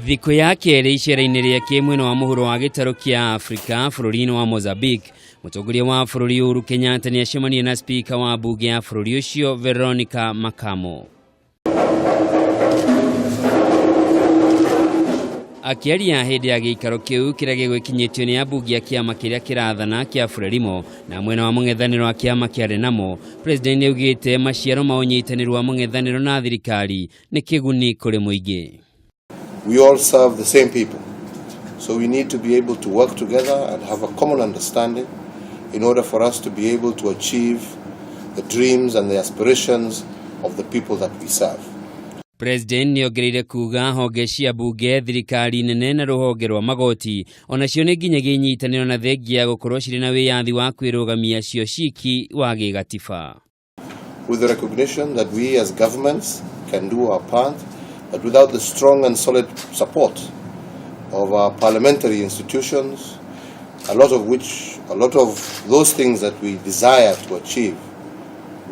Thikũ ya kerĩ icera-inĩ rĩake mwena wa mũhuro wa gĩtarũ kĩa Afrika bũrũri-inĩ wa Mozambique, Mutongoria wa bũrũri Uhuru Kenyatta nĩ acemania na spika wa bunge ya bũrũri ũcio Veronica Macamo. Akiaria hĩndĩ ya gĩikaro kĩu kĩrĩa gĩgũkinyĩtio nĩ bunge ya ciama kĩrĩa kĩrathana kĩa Frelimo na mwena wa mung'ethaniro wa ciama kĩa Renamo, President augite maciaro ma unyitaniri wa mung'ethaniro na thirikari nĩ kiguni kuri muingi. We all serve the same people, so we need to be able to work together and have a common understanding in order for us to be able to achieve the dreams and the aspirations of the people that we serve. President nĩongereire kuga honge cia bunge, thirikari nene na rũhonge rwa magoti onacio nĩ nginyagia inyitanĩro na thengia gũkorwo cirĩ na wĩyathi wa kwĩrũgamia cio ciki wa gĩgatiba. With the recognition that we as governments can do our part, but without the strong and solid support of our parliamentary institutions, a lot of those things that we desire to achieve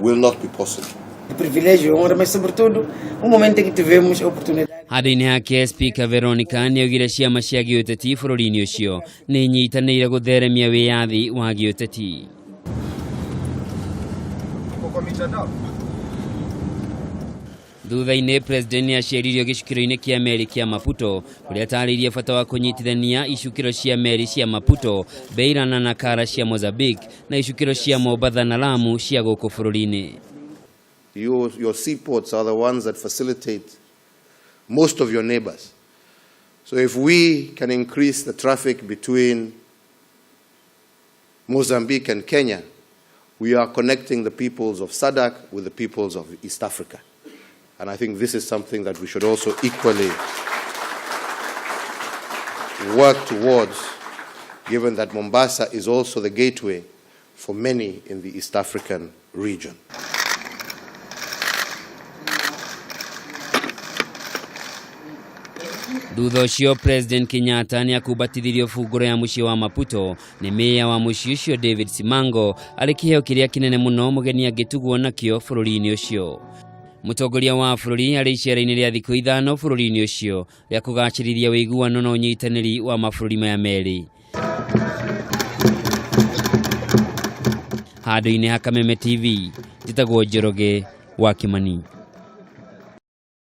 will not be possible. Privilégio, honra, mas sobretudo momento em que tivemos a oportunidade. Handũ-inĩ hake spika Veronica nĩaugire ciama cia gĩũteti bũrũri-inĩ ũcio nĩ inyitanĩire gũtheremia wĩyathi wa gĩũteti. Thutha-inĩ President nĩaceririo gĩcukĩro-inĩ kĩa meri kĩa Maputo kũrĩa atarĩirie bata wa kũnyitithania icukĩro cia meri cia Maputo, Beira na Nakara cia Mozambique na icukĩro cia Mombasa na Lamu cia gũkũ bũrũri-inĩ. Your seaports are the ones that facilitate most of your neighbors. So if we can increase the traffic between Mozambique and Kenya, we are connecting the peoples of SADC with the peoples of East Africa. And I think this is something that we should also equally work towards, given that Mombasa is also the gateway for many in the East African region. Thutha ũcio President Kenyatta nĩakumbatithirio bungũro ya mũciĩ wa Maputo nĩ meya wa mũciĩ ũcio David Simango arĩ kĩheo kĩrĩa kĩnene mũno mũgeni angĩtugwo nakĩo bũrũri-inĩ ũcio. Mutongoria wa bũrũri arĩ icera-inĩ rĩa thikũ ithano bũrũri-inĩ ũcio rĩa kũgacĩrithia ũiguano na ũnyitanĩri wa mabũrũri maya merĩ. Handũ-inĩ ha Kameme TV, njĩtagwo Njoroge wa Kimani.